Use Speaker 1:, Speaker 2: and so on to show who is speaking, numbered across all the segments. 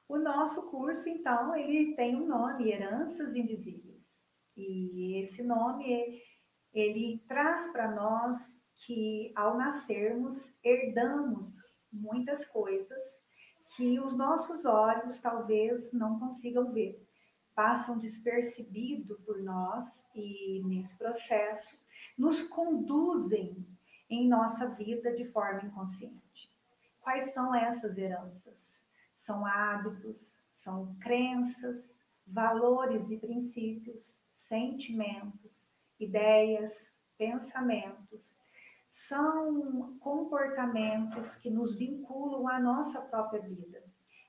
Speaker 1: O nosso curso, então, ele tem um nome, Heranças Invisíveis. E esse nome, ele traz para nós que, ao nascermos, herdamos muitas coisas que os nossos olhos talvez não consigam ver. Passam despercebido por nós e, nesse processo, nos conduzem em nossa vida de forma inconsciente. Quais são essas heranças? São hábitos, são crenças, valores e princípios, sentimentos, ideias, pensamentos. São comportamentos que nos vinculam à nossa própria vida.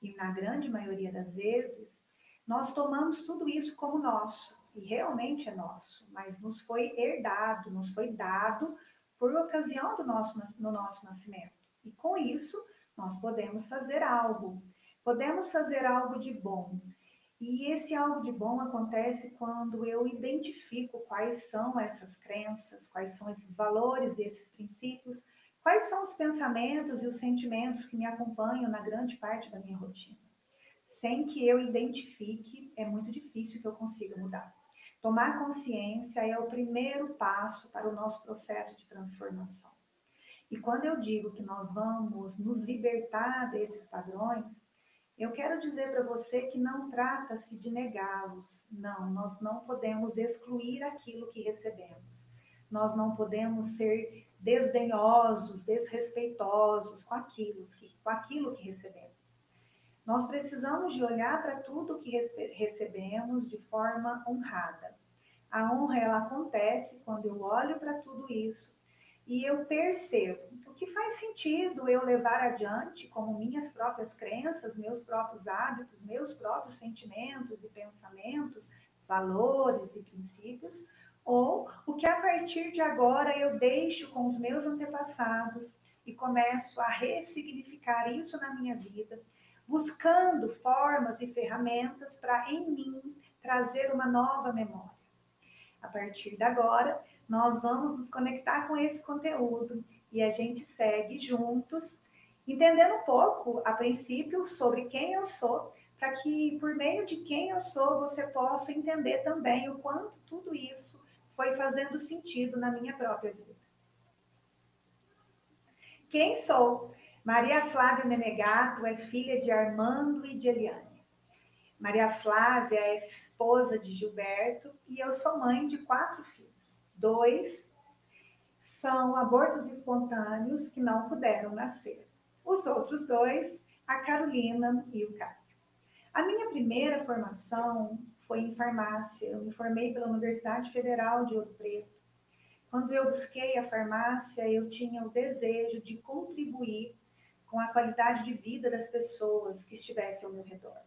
Speaker 1: E na grande maioria das vezes, nós tomamos tudo isso como nosso, e realmente é nosso, mas nos foi herdado, nos foi dado por ocasião no nosso nascimento. E com isso, nós podemos fazer algo de bom. E esse algo de bom acontece quando eu identifico quais são essas crenças, quais são esses valores e esses princípios, quais são os pensamentos e os sentimentos que me acompanham na grande parte da minha rotina. Sem que eu identifique, é muito difícil que eu consiga mudar. Tomar consciência é o primeiro passo para o nosso processo de transformação. E quando eu digo que nós vamos nos libertar desses padrões, eu quero dizer para você que não trata-se de negá-los. Não, nós não podemos excluir aquilo que recebemos. Nós não podemos ser desdenhosos, desrespeitosos com aquilo que recebemos. Nós precisamos de olhar para tudo que recebemos de forma honrada. A honra, ela acontece quando eu olho para tudo isso e eu percebo o que faz sentido eu levar adiante como minhas próprias crenças, meus próprios hábitos, meus próprios sentimentos e pensamentos, valores e princípios, ou o que a partir de agora eu deixo com os meus antepassados e começo a ressignificar isso na minha vida, buscando formas e ferramentas para em mim trazer uma nova memória. A partir de agora, nós vamos nos conectar com esse conteúdo e a gente segue juntos, entendendo um pouco, a princípio, sobre quem eu sou, para que por meio de quem eu sou, você possa entender também o quanto tudo isso foi fazendo sentido na minha própria vida. Quem sou? Maria Flávia Menegato é filha de Armando e de Eliane. Maria Flávia é esposa de Gilberto e eu sou mãe de 4 filhos. 2 são abortos espontâneos que não puderam nascer. Os outros 2, a Carolina e o Caio. A minha primeira formação foi em farmácia. Eu me formei pela Universidade Federal de Ouro Preto. Quando eu busquei a farmácia, eu tinha o desejo de contribuir com a qualidade de vida das pessoas que estivessem ao meu redor.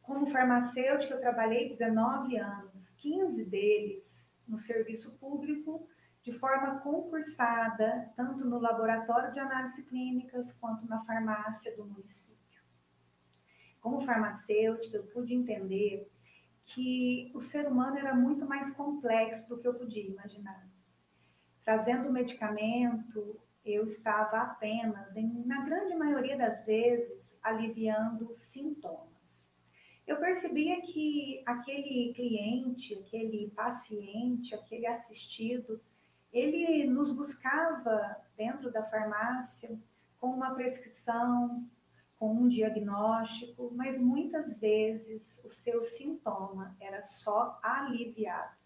Speaker 1: Como farmacêutica, eu trabalhei 19 anos, 15 deles no serviço público, de forma concursada, tanto no laboratório de análises clínicas quanto na farmácia do município. Como farmacêutica, eu pude entender que o ser humano era muito mais complexo do que eu podia imaginar. Trazendo o medicamento, eu estava apenas, na grande maioria das vezes, aliviando sintomas. Eu percebia que aquele cliente, aquele paciente, aquele assistido, ele nos buscava dentro da farmácia com uma prescrição, com um diagnóstico, mas muitas vezes o seu sintoma era só aliviado.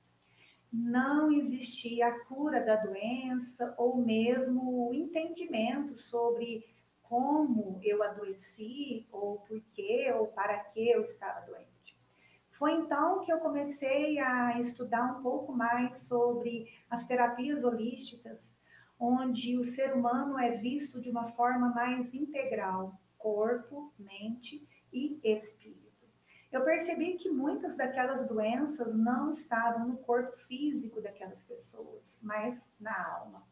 Speaker 1: Não existia a cura da doença ou mesmo o entendimento sobre como eu adoeci, ou por quê, ou para que eu estava doente. Foi então que eu comecei a estudar um pouco mais sobre as terapias holísticas, onde o ser humano é visto de uma forma mais integral, corpo, mente e espírito. Eu percebi que muitas daquelas doenças não estavam no corpo físico daquelas pessoas, mas na alma.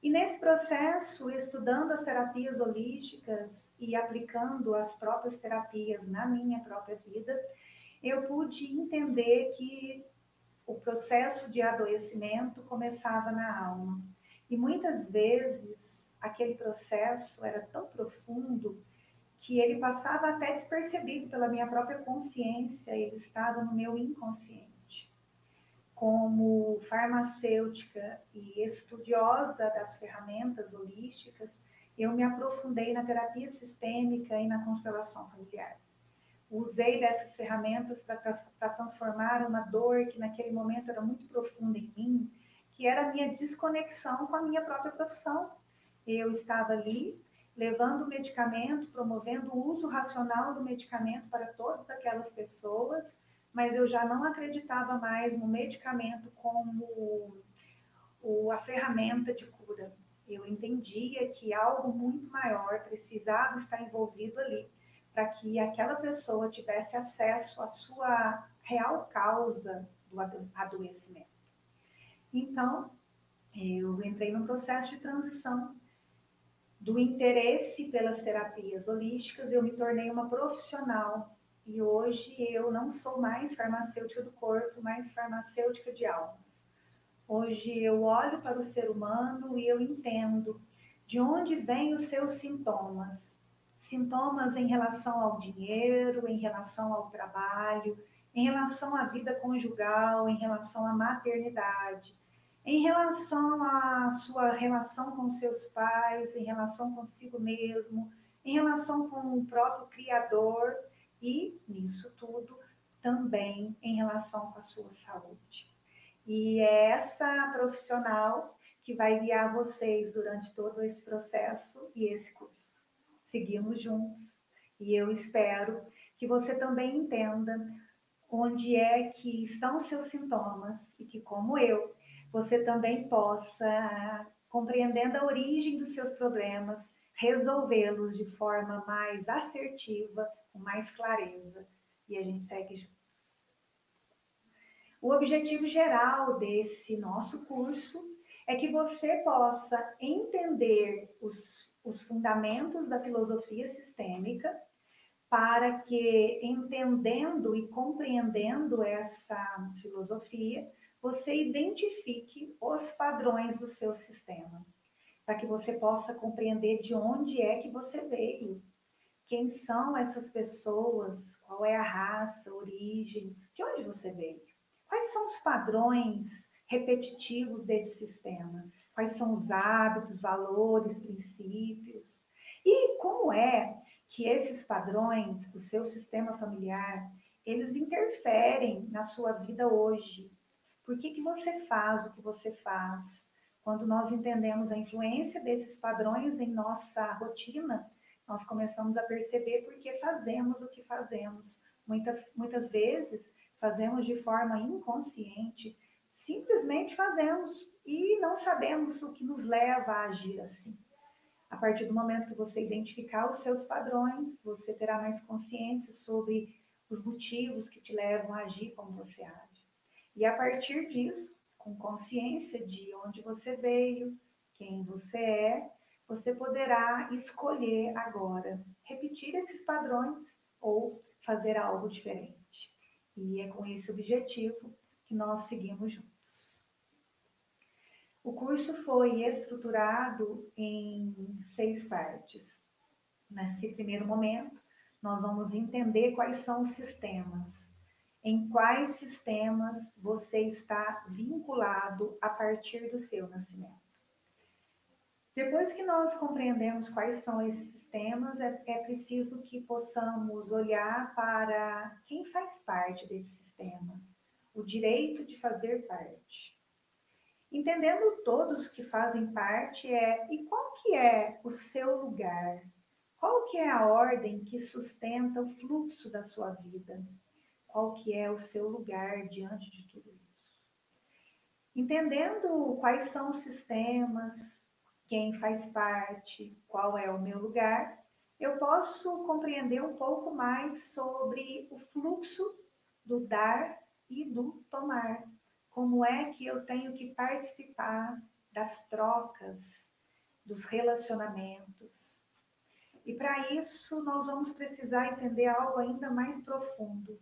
Speaker 1: E nesse processo, estudando as terapias holísticas e aplicando as próprias terapias na minha própria vida, eu pude entender que o processo de adoecimento começava na alma. E muitas vezes aquele processo era tão profundo que ele passava até despercebido pela minha própria consciência, ele estava no meu inconsciente. Como farmacêutica e estudiosa das ferramentas holísticas, eu me aprofundei na terapia sistêmica e na constelação familiar. Usei dessas ferramentas para transformar uma dor que naquele momento era muito profunda em mim, que era a minha desconexão com a minha própria profissão. Eu estava ali levando o medicamento, promovendo o uso racional do medicamento para todas aquelas pessoas, mas eu já não acreditava mais no medicamento como a ferramenta de cura. Eu entendia que algo muito maior precisava estar envolvido ali, para que aquela pessoa tivesse acesso à sua real causa do adoecimento. Então, eu entrei num processo de transição do interesse pelas terapias holísticas, eu me tornei uma profissional e hoje eu não sou mais farmacêutica do corpo, mas farmacêutica de almas. Hoje eu olho para o ser humano e eu entendo de onde vêm os seus sintomas. Sintomas em relação ao dinheiro, em relação ao trabalho, em relação à vida conjugal, em relação à maternidade, em relação à sua relação com seus pais, em relação consigo mesmo, em relação com o próprio Criador e, nisso tudo, também em relação com a sua saúde. E é essa profissional que vai guiar vocês durante todo esse processo e esse curso. Seguimos juntos e eu espero que você também entenda onde é que estão os seus sintomas e que, como eu, você também possa, compreendendo a origem dos seus problemas, resolvê-los de forma mais assertiva, com mais clareza. E a gente segue juntos. O objetivo geral desse nosso curso é que você possa entender os fundamentos da filosofia sistêmica, para que, entendendo e compreendendo essa filosofia, você identifique os padrões do seu sistema, para que você possa compreender de onde é que você veio, quem são essas pessoas, qual é a raça, a origem, de onde você veio, quais são os padrões repetitivos desse sistema, quais são os hábitos, valores, princípios, e como é que esses padrões do seu sistema familiar, eles interferem na sua vida hoje. Por que você faz o que você faz? Quando nós entendemos a influência desses padrões em nossa rotina, nós começamos a perceber por que fazemos o que fazemos. Muitas vezes fazemos de forma inconsciente, simplesmente fazemos e não sabemos o que nos leva a agir assim. A partir do momento que você identificar os seus padrões, você terá mais consciência sobre os motivos que te levam a agir como você age. E a partir disso, com consciência de onde você veio, quem você é, você poderá escolher agora repetir esses padrões ou fazer algo diferente. E é com esse objetivo que nós seguimos juntos. O curso foi estruturado em 6 partes. Nesse primeiro momento, nós vamos entender quais são os sistemas. Em quais sistemas você está vinculado a partir do seu nascimento. Depois que nós compreendemos quais são esses sistemas, é preciso que possamos olhar para quem faz parte desse sistema, o direito de fazer parte. Entendendo todos que fazem parte, e qual que é o seu lugar? Qual que é a ordem que sustenta o fluxo da sua vida? Qual que é o seu lugar diante de tudo isso? Entendendo quais são os sistemas, quem faz parte, qual é o meu lugar, eu posso compreender um pouco mais sobre o fluxo do dar e do tomar. Como é que eu tenho que participar das trocas, dos relacionamentos. E para isso nós vamos precisar entender algo ainda mais profundo,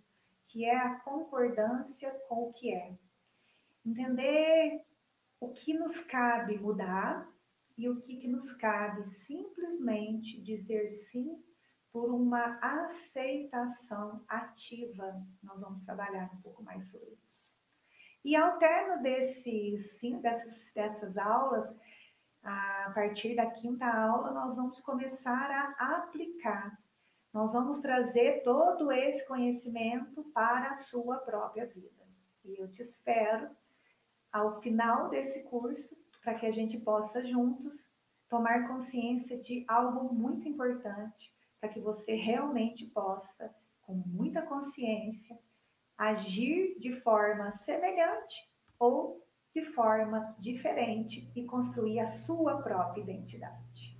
Speaker 1: que é a concordância com o que é. Entender o que nos cabe mudar e o que nos cabe simplesmente dizer sim por uma aceitação ativa. Nós vamos trabalhar um pouco mais sobre isso. E ao término dessas aulas, a partir da quinta aula, nós vamos começar a aplicar. Nós vamos trazer todo esse conhecimento para a sua própria vida. E eu te espero ao final desse curso, para que a gente possa juntos tomar consciência de algo muito importante, para que você realmente possa, com muita consciência, agir de forma semelhante ou de forma diferente e construir a sua própria identidade.